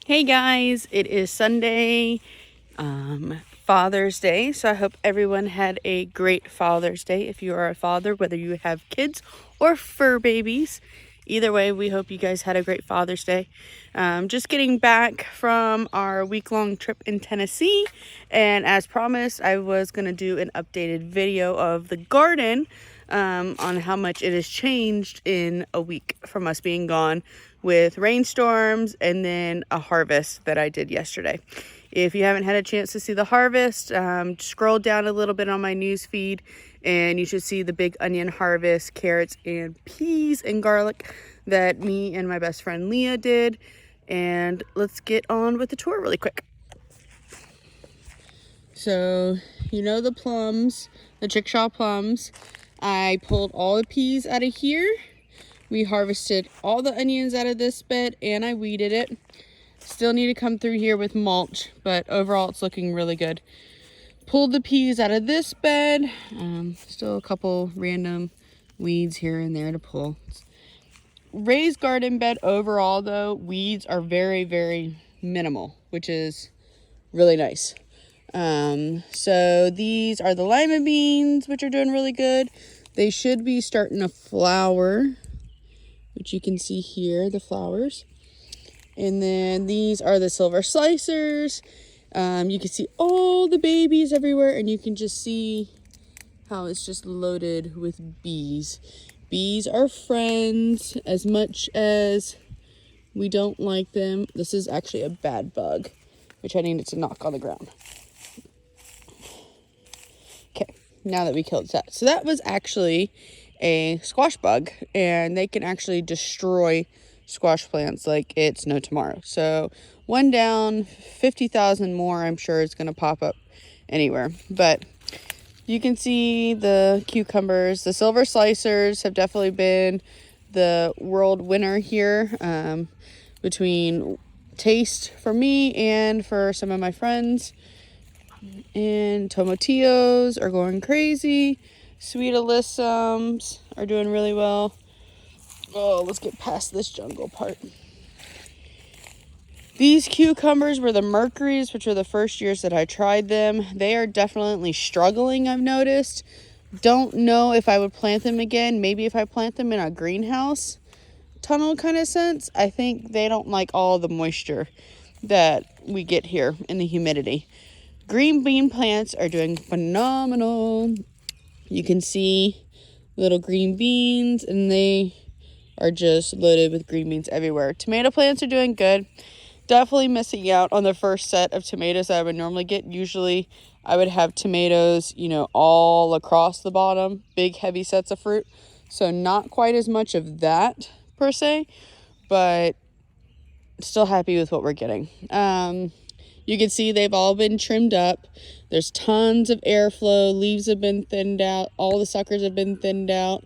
Hey guys, it is Sunday, Father's Day. So I hope everyone had a great Father's Day. If you are a father, whether you have kids or fur babies, either way, we hope you guys had a great Father's Day. Just getting back from our week-long trip in Tennessee, and as promised, I was going to do an updated video of the garden on how much it has changed in a week from us being gone with rainstorms and then a harvest that I did yesterday. If you haven't had a chance to see the harvest, scroll down a little bit on my news feed and you should see the big onion harvest, carrots and peas and garlic that me and my best friend Leah did. And let's get on with the tour really quick. So, you know the plums, the Chickshaw plums. I pulled all the peas out of here. We harvested all the onions out of this bed and I weeded it. Still need to come through here with mulch, but overall it's looking really good. Pulled the peas out of this bed. Still a couple random weeds here and there to pull. Raised garden bed overall though, weeds are very, very minimal, which is really nice. So these are the lima beans, which are doing really good. They should be starting to flower, which you can see here, the flowers. And then these are the silver slicers. You can see all the babies everywhere, and you can just see how it's just loaded with bees. Bees are friends as much as we don't like them. This is actually a bad bug, which I needed to knock on the ground. Okay, now that we killed that. So that was actually a squash bug, and they can actually destroy squash plants like it's no tomorrow. So one down, 50,000 more I'm sure is going to pop up anywhere. But you can see the cucumbers. The silver slicers have definitely been the world winner here, between taste for me and for some of my friends. And tomatillos are going crazy. Sweet alyssums are doing really well. Oh, let's get past this jungle part. These cucumbers were the Mercuries, which were the first years that I tried them. They are definitely struggling, I've noticed. Don't know if I would plant them again. Maybe if I plant them in a greenhouse tunnel kind of sense. I think they don't like all the moisture that we get here in the humidity. Green bean plants are doing phenomenal. You can see little green beans, and they are just loaded with green beans everywhere. Tomato plants are doing good. Definitely missing out on the first set of tomatoes that I would normally get. Usually I would have tomatoes, all across the bottom, big heavy sets of fruit. So not quite as much of that per se, but still happy with what we're getting. You can see they've all been trimmed up. There's tons of airflow. Leaves have been thinned out. All the suckers have been thinned out.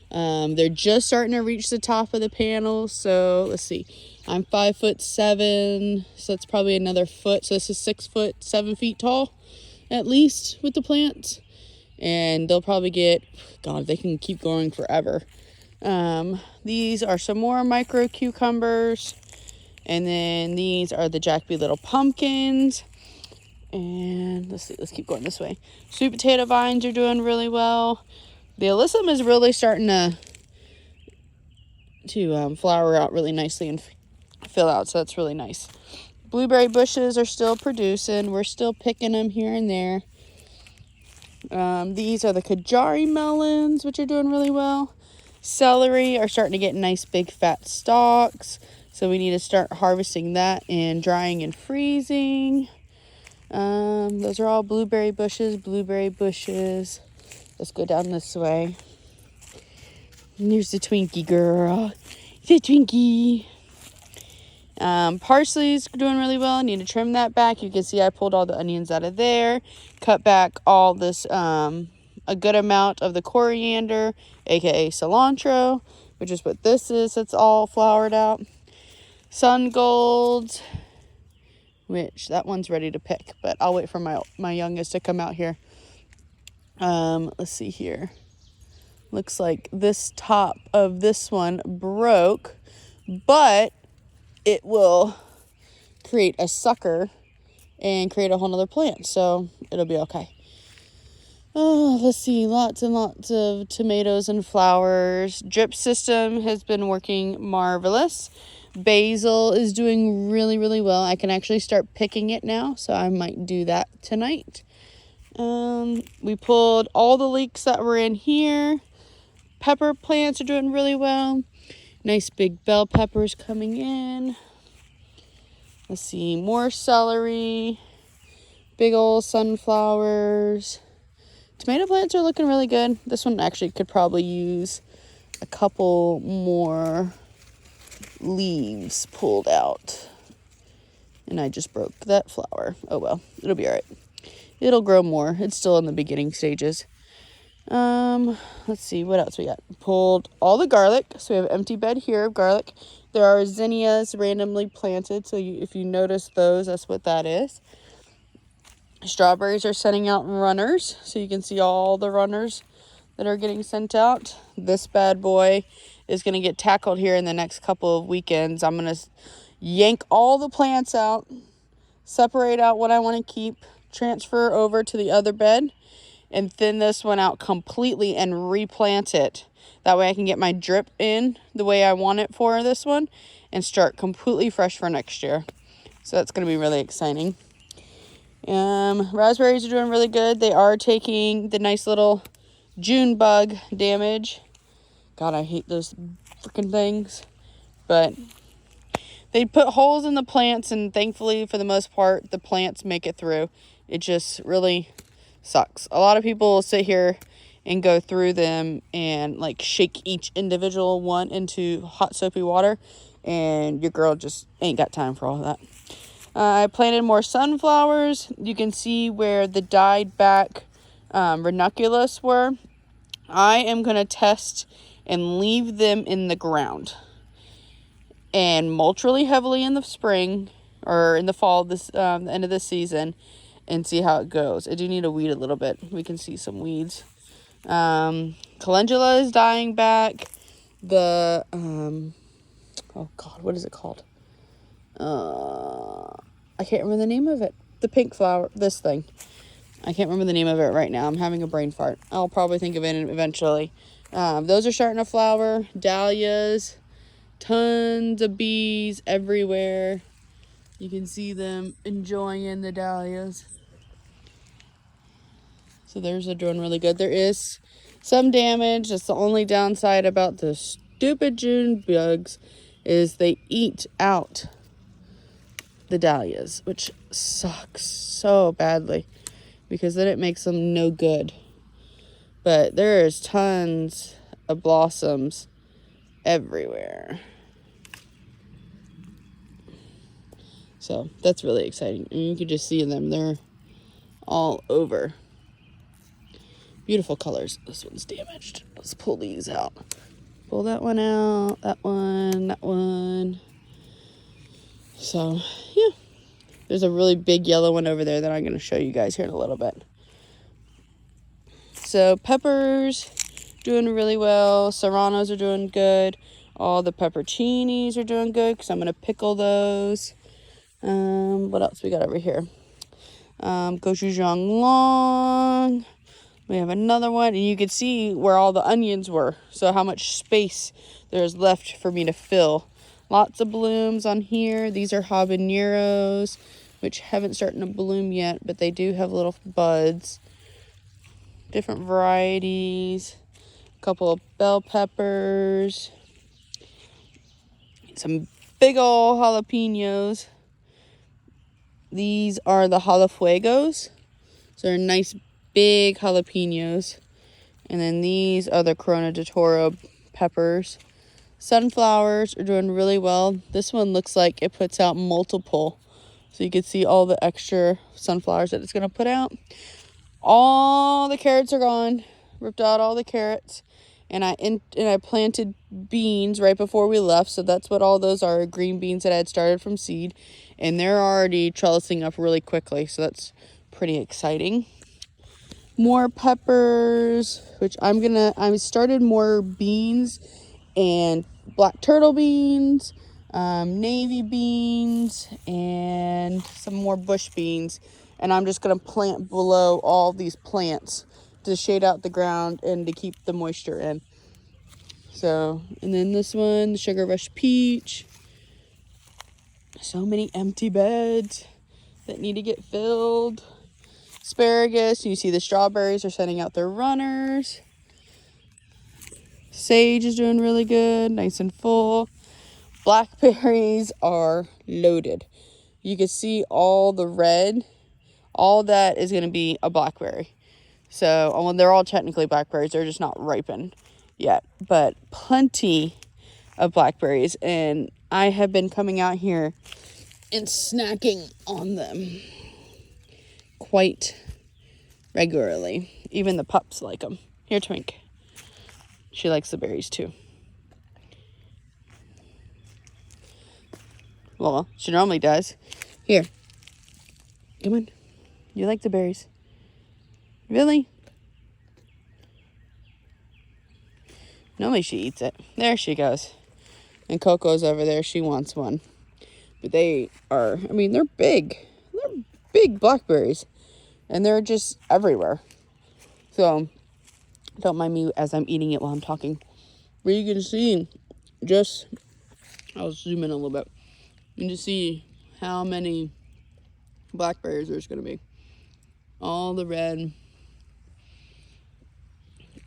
They're just starting to reach the top of the panel. So let's see. I'm 5'7", so that's probably another foot. So this is 6 foot, 7 feet tall, at least, with the plants. And they'll probably get, God, they can keep going forever. These are some more micro cucumbers. And then these are the Jack B. Little pumpkins. And let's see, let's keep going this way. Sweet potato vines are doing really well. The alyssum is really starting to flower out really nicely and fill out, so that's really nice. Blueberry bushes are still producing. We're still picking them here and there. These are the Kajari melons, which are doing really well. Celery are starting to get nice big fat stalks, so we need to start harvesting that and drying and freezing. Those are all blueberry bushes. Let's go down this way. And here's the Twinkie girl. The Twinkie. Parsley's doing really well. I need to trim that back. You can see I pulled all the onions out of there. Cut back all this, a good amount of the coriander, aka cilantro, which is what this is. It's all flowered out. Sun golds, which that one's ready to pick, but I'll wait for my youngest to come out here. Let's see here. Looks like this top of this one broke, but it will create a sucker and create a whole nother plant. So it'll be okay. Oh, let's see, lots and lots of tomatoes and flowers. Drip system has been working marvelous. Basil is doing really, really well. I can actually start picking it now, so I might do that tonight. We pulled all the leeks that were in here. Pepper plants are doing really well. Nice big bell peppers coming in. Let's see, more celery. Big old sunflowers. Tomato plants are looking really good. This one actually could probably use a couple more leaves pulled out. And I just broke that flower. Oh well, it'll be all right. It'll grow more. It's still in the beginning stages. Let's see what else we got. Pulled all the garlic. So we have an empty bed here of garlic. There are zinnias randomly planted. So if you notice those, that's what that is. Strawberries are sending out runners, so you can see all the runners that are getting sent out. This bad boy is going to get tackled here in the next couple of weekends. I'm going to yank all the plants out, separate out what I want to keep, transfer over to the other bed, and thin this one out completely and replant it. That way I can get my drip in the way I want it for this one and start completely fresh for next year. So that's going to be really exciting. Raspberries are doing really good. They are taking the nice little June bug damage. God, I hate those freaking things. But they put holes in the plants, and thankfully, for the most part, the plants make it through. It just really sucks. A lot of people will sit here and go through them and like shake each individual one into hot soapy water, and your girl just ain't got time for all of that. I planted more sunflowers. You can see where the dyed back ranunculus were. I am going to test and leave them in the ground and mulch really heavily in the spring or in the fall, the end of the season, and see how it goes. I do need to weed a little bit. We can see some weeds. Calendula is dying back. The, oh God, what is it called? I can't remember the name of it. The pink flower, this thing. I can't remember the name of it right now. I'm having a brain fart. I'll probably think of it eventually. Those are starting to flower. Dahlias. Tons of bees everywhere. You can see them enjoying the dahlias. So theirs are doing really good. There is some damage. That's the only downside about the stupid June bugs is they eat out the dahlias, which sucks so badly because then it makes them no good. But there is tons of blossoms everywhere. So that's really exciting. And you can just see them. They're all over. Beautiful colors. This one's damaged. Let's pull these out. Pull that one out. That one. That one. So, yeah. There's a really big yellow one over there that I'm going to show you guys here in a little bit. So, peppers doing really well. Serranos are doing good. All the pepperoncinis are doing good because I'm going to pickle those. What else we got over here? Gochujang long. We have another one. And you can see where all the onions were. So, how much space there's left for me to fill. Lots of blooms on here. These are habaneros, which haven't started to bloom yet, but they do have little buds. Different varieties. A couple of bell peppers. Some big old jalapenos. These are the jalafuegos. So they're nice big jalapenos. And then these are the Corona de Toro peppers. Sunflowers are doing really well. This one looks like it puts out multiple. So you can see all the extra sunflowers that it's going to put out. All the carrots are gone. Ripped out all the carrots. And I planted beans right before we left. So that's what all those are. Green beans that I had started from seed. And they're already trellising up really quickly. So that's pretty exciting. More peppers, which I started more beans and black turtle beans, navy beans, and some more bush beans. And I'm just going to plant below all these plants to shade out the ground and to keep the moisture in. So, and then this one, the Sugar Rush Peach. So many empty beds that need to get filled. Asparagus, you see the strawberries are sending out their runners. Sage is doing really good, nice and full. Blackberries are loaded. You can see all the red. All that is going to be a blackberry. So, well, they're all technically blackberries. They're just not ripened yet. But plenty of blackberries. And I have been coming out here and snacking on them quite regularly. Even the pups like them. Here, Twink. She likes the berries too. Well, she normally does. Here. Come on. You like the berries? Really? Normally she eats it. There she goes. And Coco's over there. She wants one. But they are, I mean, they're big. They're big blackberries. And they're just everywhere. So, don't mind me as I'm eating it while I'm talking. But you can see just, I'll zoom in a little bit. You can just see how many blackberries there's going to be. All the red.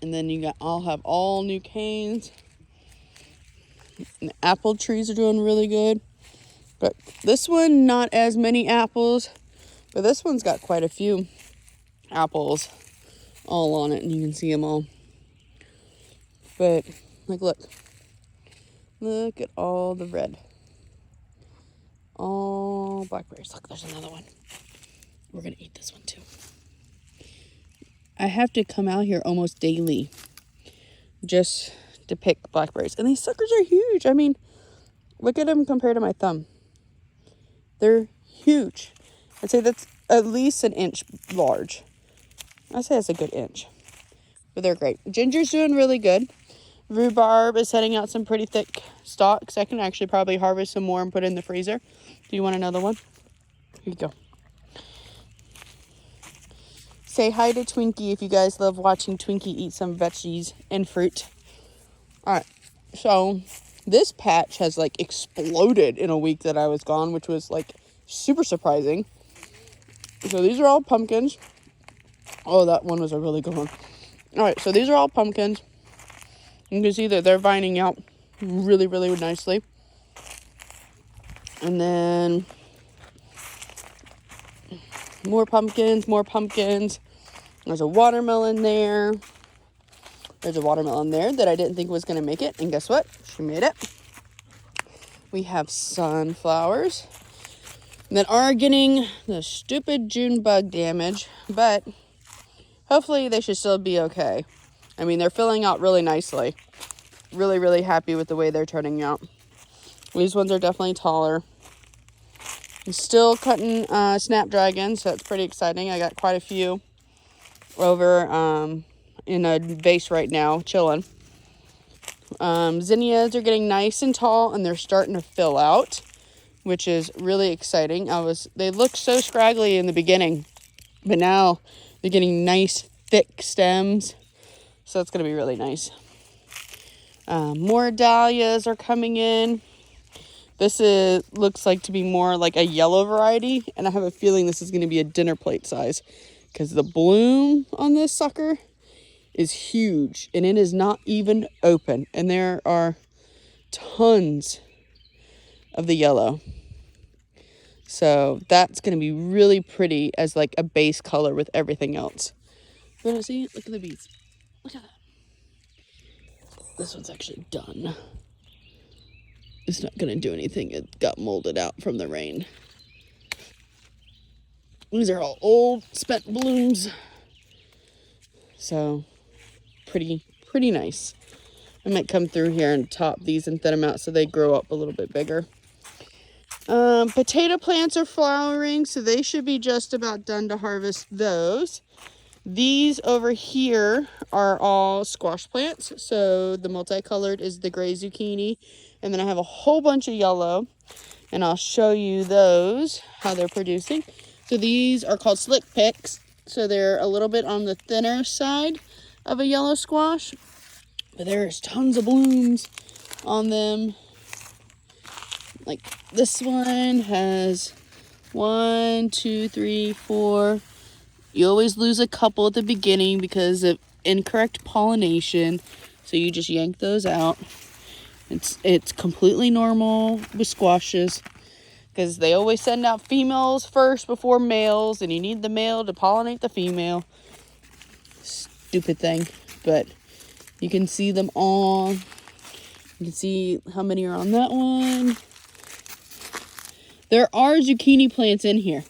And then I'll have all new canes. And the apple trees are doing really good. But this one, not as many apples. But this one's got quite a few apples all on it. And you can see them all. But, like, look. Look at all the red. All blackberries. Look, there's another one. We're going to eat this one too. I have to come out here almost daily just to pick blackberries. And these suckers are huge. I mean, look at them compared to my thumb. They're huge. I'd say that's at least an inch large. I'd say that's a good inch. But they're great. Ginger's doing really good. Rhubarb is setting out some pretty thick stalks. I can actually probably harvest some more and put it in the freezer. Do you want another one? Here you go. Say hi to Twinkie if you guys love watching Twinkie eat some veggies and fruit. Alright, so this patch has like exploded in a week that I was gone, which was like super surprising. So these are all pumpkins. Oh, that one was a really good one. Alright, so these are all pumpkins. You can see that they're vining out really, really nicely. And then more pumpkins, more pumpkins. There's a watermelon there. There's a watermelon there that I didn't think was going to make it. And guess what? She made it. We have sunflowers that are getting the stupid June bug damage. But hopefully they should still be okay. I mean, they're filling out really nicely. Really, really happy with the way they're turning out. These ones are definitely taller. I'm still cutting snapdragons, so it's pretty exciting. I got quite a few over in a vase right now, chilling. Zinnias are getting nice and tall, and they're starting to fill out, which is really exciting. They looked so scraggly in the beginning, but now they're getting nice, thick stems, so it's going to be really nice. More dahlias are coming in. This looks like to be more like a yellow variety, and I have a feeling this is going to be a dinner plate size because the bloom on this sucker is huge, and it is not even open, and there are tons of the yellow. So that's going to be really pretty as like a base color with everything else. You want to see? Look at the beads. Look at that. This one's actually done. It's not going to do anything. It got molded out from the rain. These are all old, spent blooms. So, pretty nice. I might come through here and top these and thin them out so they grow up a little bit bigger. Potato plants are flowering, so they should be just about done to harvest those. These over here are all squash plants. So the multicolored is the gray zucchini, And then I have a whole bunch of yellow, and I'll show you those, how they're producing. So these are called slick picks. So they're a little bit on the thinner side of a yellow squash, but there's tons of blooms on them. Like this one has 1, 2, 3, 4. You always lose a couple at the beginning because of incorrect pollination. So you just yank those out. It's completely normal with squashes because they always send out females first before males, and you need the male to pollinate the female. Stupid thing, but you can see them all. You can see how many are on that one. There are zucchini plants in here.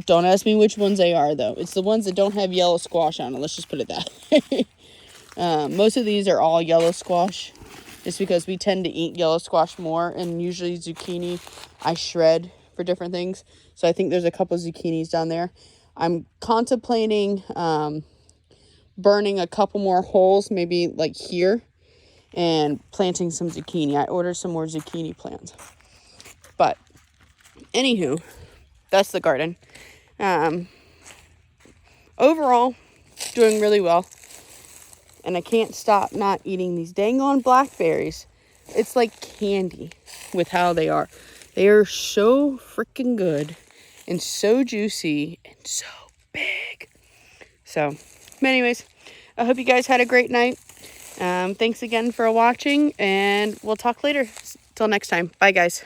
Don't ask me which ones they are, though. It's the ones that don't have yellow squash on it. Let's just put it that way. Most of these are all yellow squash, just because we tend to eat yellow squash more, and usually zucchini I shred for different things. So I think there's a couple zucchinis down there. I'm contemplating burning a couple more holes, maybe like here, and planting some zucchini. I ordered some more zucchini plants. But anywho, that's the garden. Overall, doing really well. And I can't stop not eating these dang on blackberries. It's like candy with how they are. They are so freaking good and so juicy and so big. So, anyways, I hope you guys had a great night. Thanks again for watching, and we'll talk later. Till next time. Bye, guys.